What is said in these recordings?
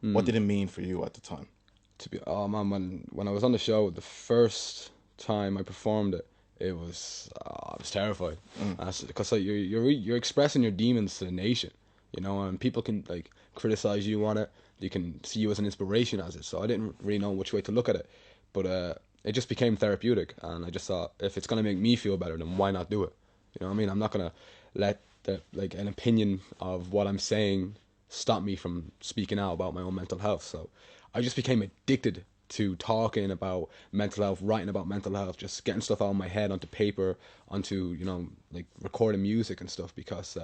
What did it mean for you at the time? Oh man, when I was on the show, the first time I performed it, I was terrified. Because like you're expressing your demons to the nation, and people can like criticize you on it. They can see you as an inspiration as it. So I didn't really know which way to look at it, but it just became therapeutic, and I just thought if it's gonna make me feel better, then why not do it? You know what I mean? I'm not gonna let an opinion of what I'm saying stop me from speaking out about my own mental health. So I just became addicted to talking about mental health, writing about mental health, just getting stuff out of my head onto paper, onto like recording music and stuff, because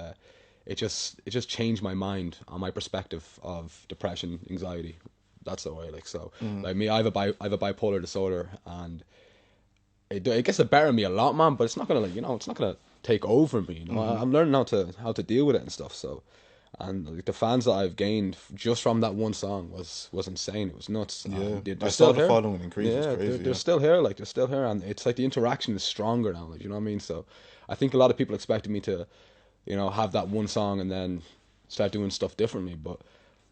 it just changed my mind on my perspective of depression, anxiety. That's the way. Like so, like me, I have a bipolar disorder, and it gets the better of me a lot, man. But it's not gonna it's not gonna take over me. I'm learning how to deal with it and stuff. So, and like, the fans that I've gained just from that one song was insane. It was nuts. Yeah, They're I still saw the here. following increase. It's Yeah, crazy. they're Yeah. still here. Like they're still here, and it's like the interaction is stronger now. Like you know what I mean. So, I think a lot of people expected me to, have that one song and then start doing stuff differently. But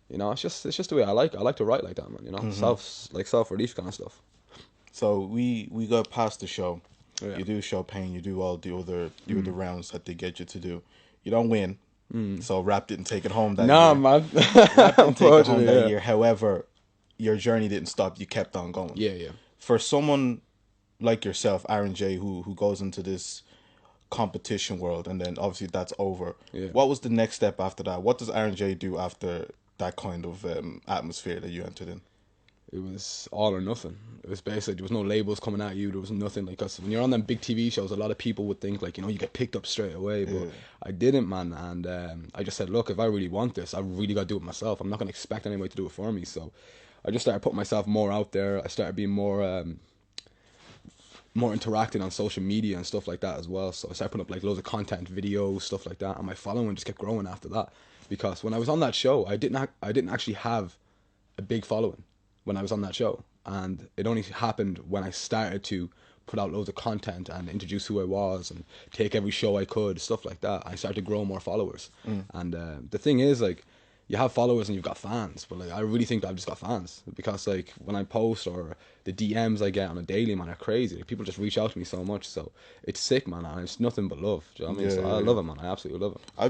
it's just the way I like. I like to write like that, man. Self relief kind of stuff. So we got past the show. Yeah. You do show pain. You do all the other rounds that they get you to do. You don't win. So rap didn't take it home that Nah, year. man. Rap didn't take it home Unfortunately, that yeah. year. However, your journey didn't stop. You kept on going. Yeah, yeah. For someone like yourself, Aaron J, who goes into this competition world, and then obviously that's over. Yeah. What was the next step after that? What does Aaron J do after that kind of atmosphere that you entered in? It was all or nothing. It was basically there was no labels coming at you. There was nothing like us. When you're on them big TV shows, a lot of people would think like you get picked up straight away, but I didn't, man. And I just said, look, if I really want this, I really got to do it myself. I'm not gonna expect anybody to do it for me. So I just started putting myself more out there. I started being more interacting on social media and stuff like that as well. So I started putting up like loads of content, videos, stuff like that, and my following just kept growing after that. Because when I was on that show, I didn't actually have a big following when I was on that show, and it only happened when I started to put out loads of content and introduce who I was and take every show I could, stuff like that. I started to grow more followers, and the thing is like. You have followers and you've got fans, but like I really think that I've just got fans because like when I post or the DMs I get on a daily, man, are crazy. Like, people just reach out to me so much, so it's sick, man. And it's nothing but love. Do you know what I mean? So I love it, man. I absolutely love it. I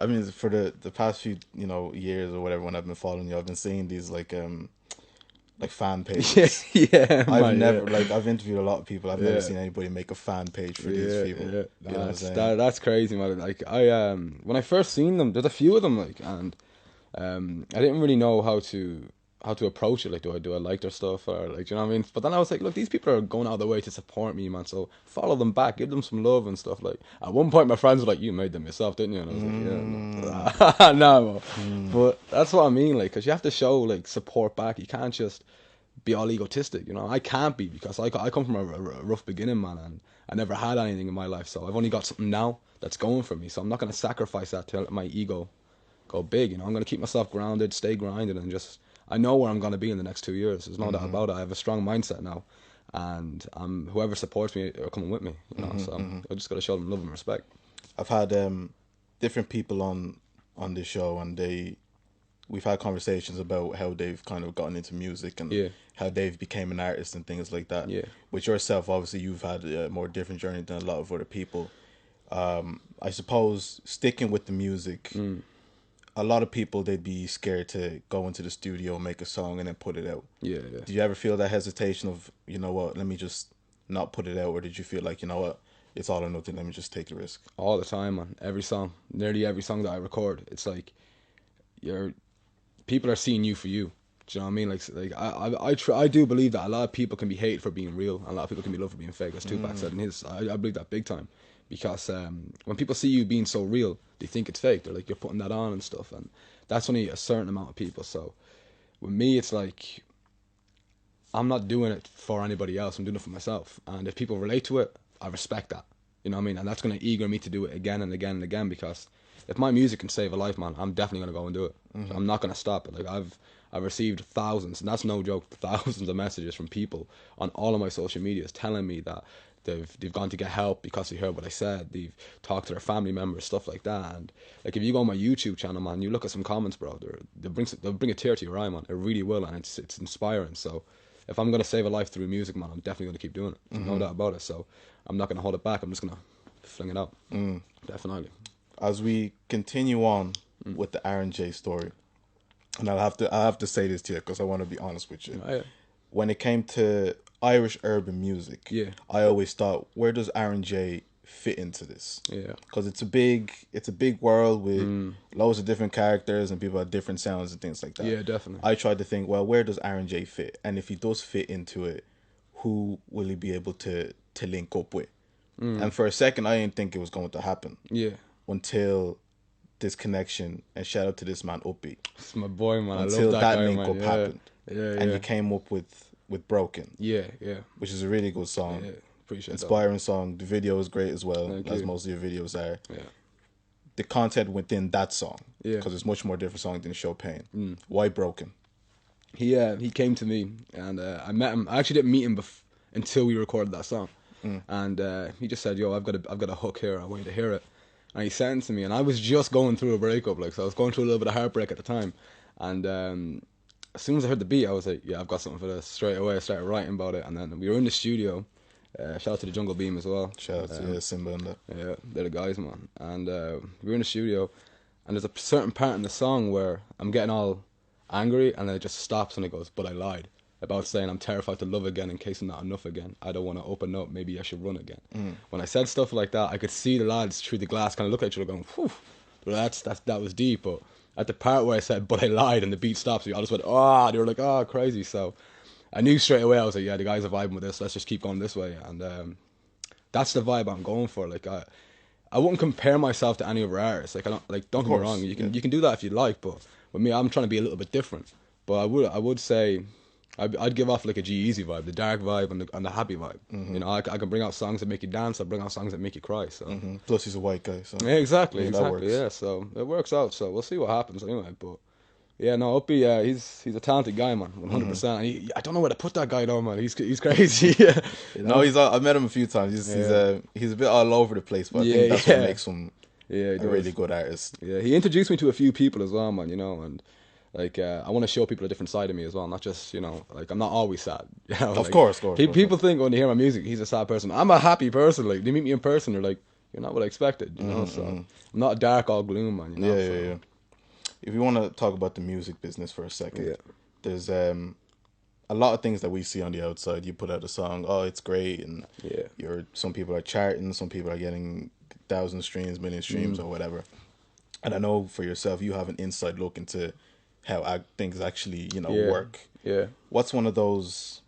mean, for the past few years or whatever, when I've been following you, I've been seeing these like fan pages. Yeah, I've man, never yeah. I've interviewed a lot of people. I've never Yeah. seen anybody make a fan page for these people. Yeah. You know what I'm saying? That's crazy, man. Like I when I first seen them, there's a few of them, like, and I didn't really know how to approach it. Like, do I like their stuff or like, do you know what I mean? But then I was like, look, these people are going out of their way to support me, man. So follow them back, give them some love and stuff. Like at one point, my friends were like, "You made them yourself, didn't you?" And I was like, "Yeah, no." But that's what I mean, like, because you have to show like support back. You can't just be all egotistic, I can't be because I come from a rough beginning, man, and I never had anything in my life. So I've only got something now that's going for me. So I'm not gonna sacrifice that to let my ego go big. I'm going to keep myself grounded, stay grinded, and just I know where I'm going to be in the next 2 years. There's no doubt about it. I have a strong mindset now, and whoever supports me are coming with me. So I just got to show them love and respect. I've had different people on this show, and we've had conversations about how they've kind of gotten into music and Yeah. how they've became an artist and things like that. Yeah. With yourself, obviously, you've had a more different journey than a lot of other people. I suppose sticking with the music, a lot of people, they'd be scared to go into the studio, make a song, and then put it out. Yeah. Did you ever feel that hesitation of, you know what, let me just not put it out, or did you feel like, you know what, it's all or nothing, let me just take the risk? All the time, man. Every song, nearly every song that I record, it's like people are seeing you for you. Do you know what I mean? I do believe that a lot of people can be hated for being real, and a lot of people can be loved for being fake. As Tupac said in his, I believe that big time, because when people see you being so real, they think it's fake. They're like, you're putting that on and stuff, and that's only a certain amount of people. So with me, it's like I'm not doing it for anybody else. I'm doing it for myself, and if people relate to it, I respect that. You know what I mean? And that's going to eager me to do it again and again and again, because if my music can save a life, man, I'm definitely going to go and do it. So I'm not going to stop it. Like I've received thousands, and that's no joke, thousands of messages from people on all of my social medias telling me that they've gone to get help because they heard what I said. They've talked to their family members, stuff like that. And like, if you go on my YouTube channel, man, you look at some comments, bro, they'll bring a tear to your eye, man. It really will, and it's inspiring. So if I'm gonna save a life through music, man, I'm definitely gonna keep doing it. No doubt about it. So I'm not gonna hold it back. I'm just gonna fling it out. Definitely. As we continue on with the Aaron J story, and I have to say this to you because I want to be honest with you. Oh, yeah. When it came to Irish urban music, Yeah. I always thought, where does Aaron J fit into this? Yeah. Because it's a big world with loads of different characters and people have different sounds and things like that. Yeah, definitely. I tried to think, well, where does Aaron J fit? And if he does fit into it, who will he be able to link up with? And for a second, I didn't think it was going to happen. Yeah. Until this connection, and shout out to this man Uppy. It's my boy, man. Until I love that guy, link man. up happened. Yeah. And you came up with Broken. Yeah. Which is a really good song. Yeah. Appreciate Inspiring song. The video is great as well, Thank as you. most of your videos are. Yeah. The content within that song, Yeah. because it's much more different song than Chopin. Why Broken? He came to me, and I met him. I actually didn't meet him until we recorded that song, and he just said, "Yo, I've got a hook here. I want you to hear it." And he sent it to me, and I was just going through a breakup, like, so I was going through a little bit of heartbreak at the time, and as soon as I heard the beat, I was like, "Yeah, I've got something for this." Straight away, I started writing about it, and then we were in the studio. Shout out to the Jungle Beam as well. Shout out to Simba and that. Yeah, they're the guys, man. And we were in the studio, and there's a certain part in the song where I'm getting all angry, and then it just stops and it goes, "But I lied," about saying I'm terrified to love again in case I'm not enough again. I don't want to open up. Maybe I should run again. When I said stuff like that, I could see the lads through the glass kind of look at each other going, "Whew, well, that was deep." But at the part where I said, "But I lied," and the beat stops, we all just went, "Oh!" They were like, "Oh, crazy." So I knew straight away. I was like, "Yeah, the guys are vibing with this. Let's just keep going this way." And that's the vibe I'm going for. Like, I wouldn't compare myself to any other artists. Like, I don't, like, don't get me wrong. You can do that if you like, but with me, I'm trying to be a little bit different. But I would say I'd give off like a G-Eazy vibe, the dark vibe and the happy vibe. You know, I can bring out songs that make you dance. I bring out songs that make you cry. So Plus, he's a white guy, so yeah, exactly. that works. Yeah, so it works out. So we'll see what happens anyway. But yeah, no, Uppy, he's a talented guy, man, 100%. And I don't know where to put that guy though, man. He's crazy. You know? No, I've met him a few times. He's a bit all over the place, but I think that's what makes him a really good artist. Yeah, he introduced me to a few people as well, man. You know, and like I want to show people a different side of me as well, not just, you know, like I'm not always sad. You know, Of course. People think when they hear my music, he's a sad person. I'm a happy person. Like, they meet me in person, they're like, "You're not what I expected." You know, so I'm not dark, all gloom, man. You know, Yeah. If you want to talk about the music business for a second, there's a lot of things that we see on the outside. You put out a song, oh, it's great, and some people are charting, some people are getting 1,000 streams, million streams, or whatever. And I know for yourself, you have an inside look into how things actually, work. Yeah. What's one of those?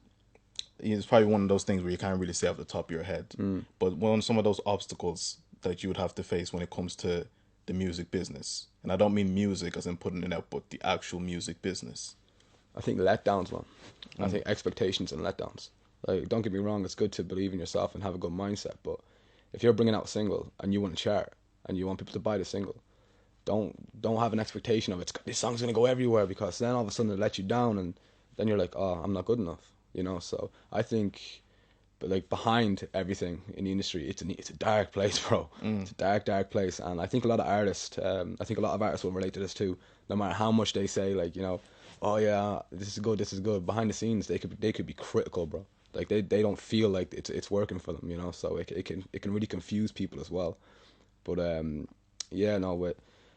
It's probably one of those things where you can't really say off the top of your head. But some of those obstacles that you would have to face when it comes to the music business, and I don't mean music as in putting it out, but the actual music business. I think letdowns, man. I think expectations and letdowns. Like, don't get me wrong, it's good to believe in yourself and have a good mindset, but if you're bringing out a single and you want to chart and you want people to buy the single, don't have an expectation of this song's gonna go everywhere, because then all of a sudden it let you down, and then you're like, "Oh, I'm not good enough," you know. So I think, but like, behind everything in the industry, it's a dark place, bro. It's a dark place, and I think a lot of artists, will relate to this too. No matter how much they say, like, you know, "Oh yeah, this is good," behind the scenes they could be critical, bro. Like, they don't feel like it's working for them, you know. So it can really confuse people as well. But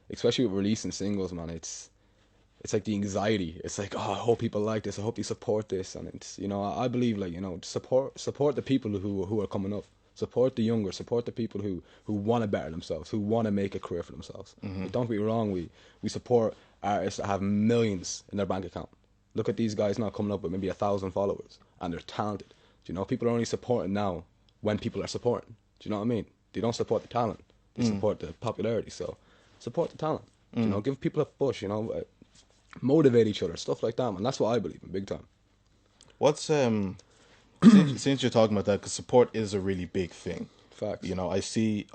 especially with releasing singles, man, it's like the anxiety. It's like, "Oh, I hope people like this. I hope they support this." And it's, you know, I believe, like, you know, support the people who are coming up. Support the younger. Support the people who want to better themselves, who want to make a career for themselves. Like, don't get me wrong, we support artists that have millions in their bank account. Look at these guys now coming up with maybe 1,000 followers, and they're talented. Do you know, people are only supporting now when people are supporting. Do you know what I mean? They don't support the talent. They support the popularity. So support the talent. You know, give people a push, you know, motivate each other, stuff like that, man. That's what I believe in, big time. What's since you're talking about that, because support is a really big thing. Facts. You know, I see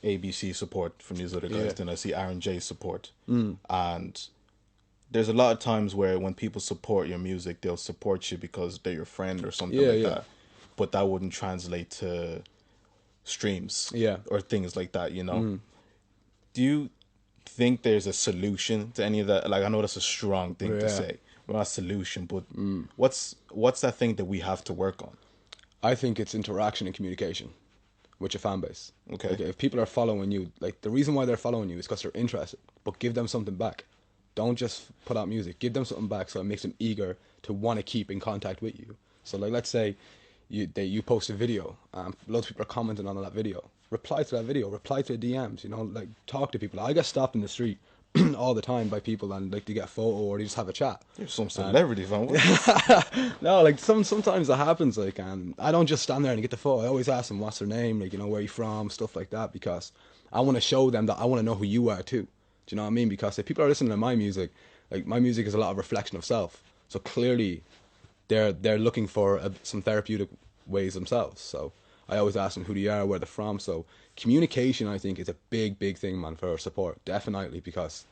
ABC support from these other guys, then I see Aaron J support, and there's a lot of times where when people support your music, they'll support you because they're your friend or something Yeah, like yeah. that. But that wouldn't translate to streams Yeah. or things like that, you know? Do you think there's a solution to any of that? Like, I know that's a strong thing to Yeah. say. Well, not a solution, but what's that thing that we have to work on? I think it's interaction and communication with your fan base. Okay. Like, if people are following you, like, the reason why they're following you is because they're interested, but give them something back. Don't just put out music. Give them something back so it makes them eager to want to keep in contact with you. So, like, let's say you post a video, loads of people are commenting on that video. Reply to that video. Reply to the DMs. You know, like, talk to people. I get stopped in the street all the time by people, and like, to get a photo or they just have a chat. You're some celebrity, fam. No, like, sometimes that happens. Like, and I don't just stand there and get the photo. I always ask them what's their name, like, you know, where you from, stuff like that, because I want to show them that I want to know who you are too. Do you know what I mean? Because if people are listening to my music, like, my music is a lot of reflection of self. So clearly, they're looking for some therapeutic ways themselves. So I always ask them who they are, where they're from. So communication, I think, is a big thing, man, for support. Definitely, because,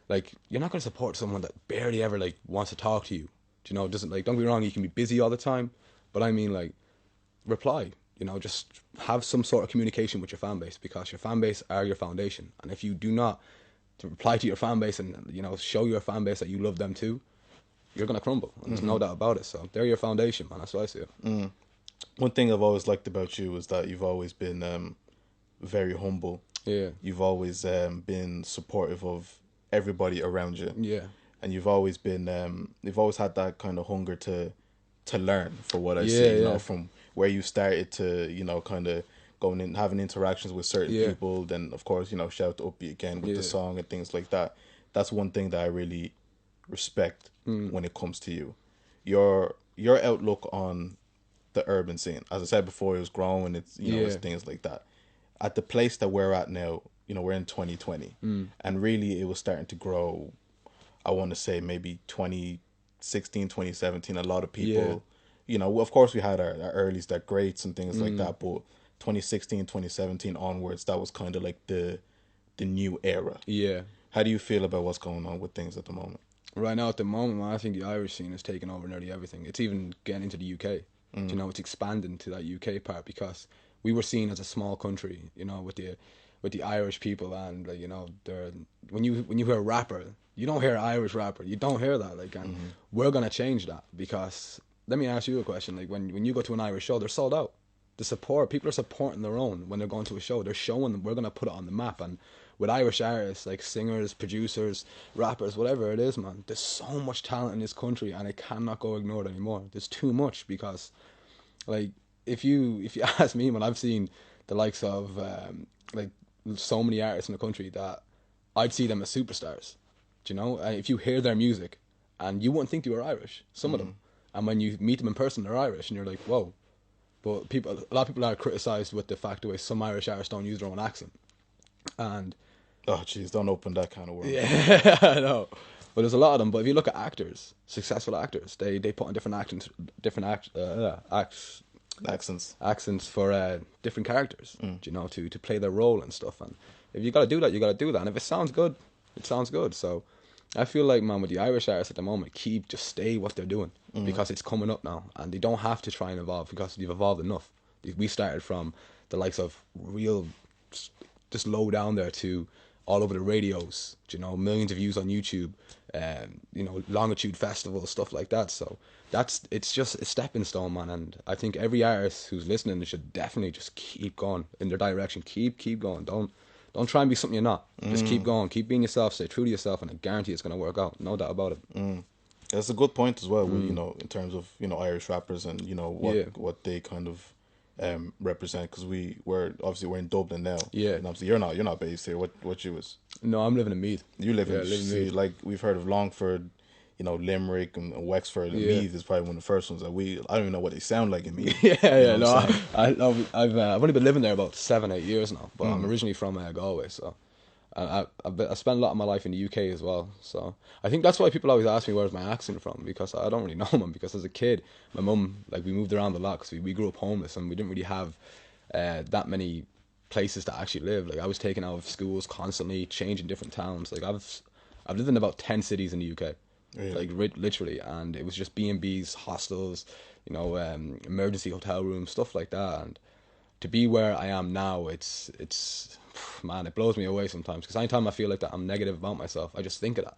like, you're not going to support someone that barely ever, like, wants to talk to you. Do you know? Doesn't, like, don't get me wrong, you can be busy all the time, but I mean, like, reply. You know, just have some sort of communication with your fan base, because your fan base are your foundation. And if you do not to reply to your fan base and, you know, show your fan base that you love them too, you're gonna crumble. And there's no doubt about it. So they're your foundation, man. That's what I see it. One thing I've always liked about you is that you've always been very humble. Yeah. You've always been supportive of everybody around you. Yeah. And you've always had that kind of hunger to learn, for what I Yeah, see, you yeah. know, from where you started to, you know, kind of going in, having interactions with certain Yeah. people. Then, of course, you know, shout out Uppy again with the Yeah. song and things like that. That's one thing that I really respect when it comes to you. Your outlook on the urban scene. As I said before, it was growing. It's, you know, it's Yeah. things like that. At the place that we're at now, you know, we're in 2020, and really it was starting to grow. I want to say maybe 2016, 2017. A lot of people, Yeah. you know, of course we had our earlies, that greats and things like that, but 2016, 2017 onwards, that was kind of like the new era. Yeah. How do you feel about what's going on with things at the moment? Right now, at the moment, man, I think the Irish scene is taking over nearly everything. It's even getting into the UK. You know, it's expanding to that UK part, because we were seen as a small country, you know, with the Irish people, and, like, you know, when you hear rapper, you don't hear Irish rapper. You don't hear that, like, and we're gonna change that, because let me ask you a question. Like, when you go to an Irish show, they're sold out. The support, people are supporting their own when they're going to a show. They're showing them, we're gonna put it on the map. And with Irish artists, like singers, producers, rappers, whatever it is, man, there's so much talent in this country, and it cannot go ignored anymore. There's too much, because, like, if you ask me, man, I've seen the likes of like, so many artists in the country that I'd see them as superstars. Do you know? If you hear their music, and you wouldn't think they were Irish, some of them, and when you meet them in person, they're Irish, and you're like, whoa. But a lot of people are criticised with the fact the way some Irish artists don't use their own accent. And Oh, jeez, don't open that kind of world. yeah, I know. But there's a lot of them. But if you look at actors, successful actors, they put on different accents for different characters. You know, to play their role and stuff. And if you got to do that, you got to do that. And if it sounds good, it sounds good. So I feel like, man, with the Irish artists at the moment, just stay what they're doing, because it's coming up now, and they don't have to try and evolve, because they've evolved enough. We started from the likes of real, just low down there, to all over the radios, you know, millions of views on YouTube, you know, Longitude Festival, stuff like that. So it's just a stepping stone, man. And I think every artist who's listening should definitely just keep going in their direction. Keep going. Don't try and be something you're not. Just keep going. Keep being yourself. Stay true to yourself, and I guarantee it's going to work out. No doubt about it. That's a good point as well, you know, in terms of, you know, Irish rappers and, you know, what they kind of represent, because we're in Dublin now. Yeah. And obviously you're not based here. What you was? No, I'm living in Meath. You live in Meath. like, we've heard of Longford, you know, Limerick and Wexford, and Meath is probably one of the first ones that I don't even know what they sound like in Meath. Yeah, no, I've only been living there about 7-8 years now, but I'm originally from Galway, so I spent a lot of my life in the UK as well. So I think that's why people always ask me where's my accent from, because I don't really know, man. Because as a kid, my mum, like, we moved around a lot, because we grew up homeless, and we didn't really have that many places to actually live. Like, I was taken out of schools constantly, changing different towns. Like, I've lived in about 10 cities in the UK, Really? like literally, and it was just B&Bs, hostels, you know, emergency hotel rooms, stuff like that. And to be where I am now, it's man, it blows me away sometimes. Because anytime I feel like that I'm negative about myself, I just think of that.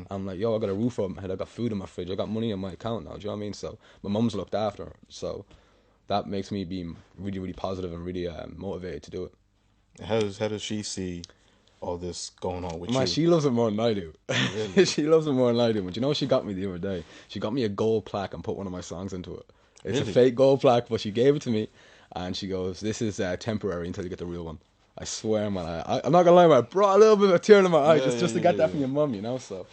I'm like, yo, I got a roof over my head, I got food in my fridge, I got money in my account now. Do you know what I mean? So my mum's looked after, so that makes me be really, really positive and really motivated to do it. How does she see all this going on with Man, you? she loves it more than I do. Really? She loves it more than I do. But you know what she got me the other day? She got me a gold plaque and put one of my songs into it. It's Really? a fake gold plaque, but she gave it to me, and she goes, "This is temporary until you get the real one." I swear, man. I'm not gonna lie, man. I brought a little bit of a tear in my eye just to get that from your mum, you know. So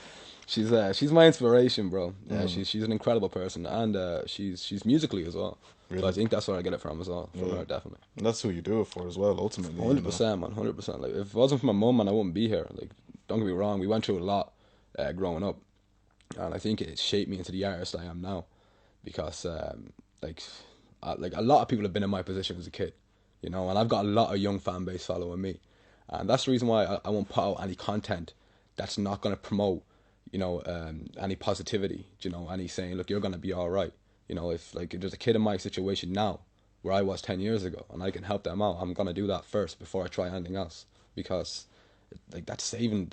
she's my inspiration, bro. Yeah, she's an incredible person, and she's musically as well. Really? So I think that's where I get it from as well. From her, definitely. And that's who you do it for as well, ultimately. 100%, man. 100%. Like, if it wasn't for my mum, man, I wouldn't be here. Like, don't get me wrong. We went through a lot growing up, and I think it shaped me into the artist I am now. Because like a lot of people have been in my position as a kid, you know, and I've got a lot of young fan base following me, and that's the reason why I won't put out any content that's not going to promote, you know, any positivity, you know, any saying, look, you're going to be all right. You know, if there's a kid in my situation now where I was 10 years ago and I can help them out, I'm going to do that first before I try anything else, because like that's saving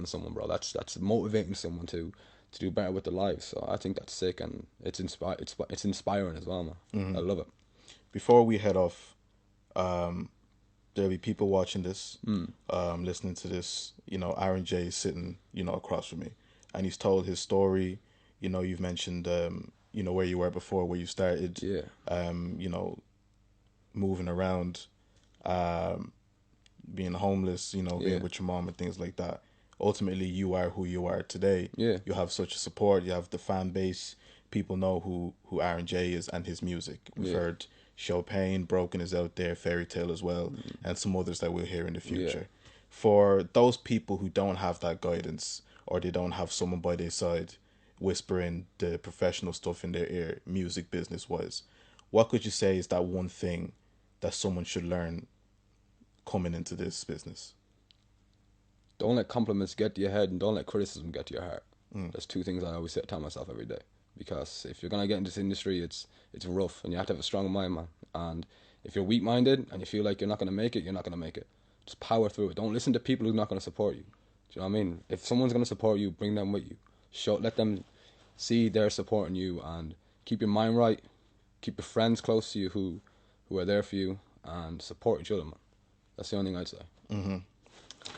someone, bro. That's motivating someone to do better with their lives. So I think that's sick, and it's inspiring as well, man. I love it. Before we head off, there'll be people watching this, listening to this. You know, Aaron J is sitting, you know, across from me, and he's told his story. You know, you've mentioned, you know, where you were before, where you started. Yeah. You know, moving around, being homeless. You know, being with your mom and things like that. Ultimately, you are who you are today. Yeah. You have such a support. You have the fan base. People know who Aaron J is and his music. We've heard Chopin, Broken is out there, Fairy Tale as well, and some others that we'll hear in the future. For those people who don't have that guidance, or they don't have someone by their side whispering the professional stuff in their ear, music business wise, what could you say is that one thing that someone should learn coming into this business? Don't let compliments get to your head, and don't let criticism get to your heart. There's two things I always tell myself every day. Because if you're gonna get into this industry, it's rough, and you have to have a strong mind, man. And if you're weak-minded and you feel like you're not gonna make it, you're not gonna make it. Just power through it. Don't listen to people who're not gonna support you. Do you know what I mean? If someone's gonna support you, bring them with you. Let them see they're supporting you, and keep your mind right. Keep your friends close to you who are there for you, and support each other, man. That's the only thing I'd say.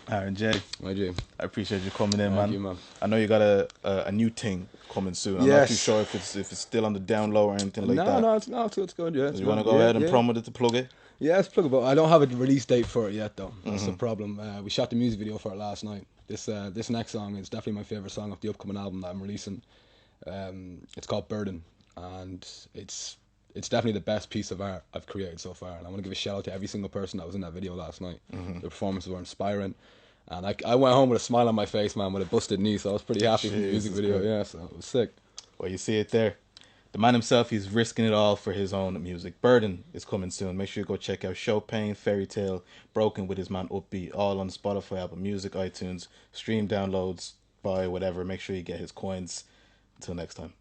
Aaron J, My G. I appreciate you coming in, Thank you, man. I know you got a new thing coming soon. I'm not too sure if it's still on the down low or anything like that. No, it's good. Yeah. You want to go ahead and promote it to plug it? Yeah, it's pluggable. I don't have a release date for it yet, though. That's the problem. We shot the music video for it last night. This next song is definitely my favorite song of the upcoming album that I'm releasing. It's called Burden, and it's definitely the best piece of art I've created so far. And I want to give a shout out to every single person that was in that video last night. The performances were inspiring, and I went home with a smile on my face, man, with a busted knee. So I was pretty happy with the music video. Good. Yeah, so it was sick. Well, you see it there. The man himself, he's risking it all for his own music. Burden is coming soon. Make sure you go check out Chopin, Fairy Tale, Broken with his man Upbeat, all on Spotify, Apple Music, iTunes, stream downloads, buy whatever. Make sure you get his coins. Until next time.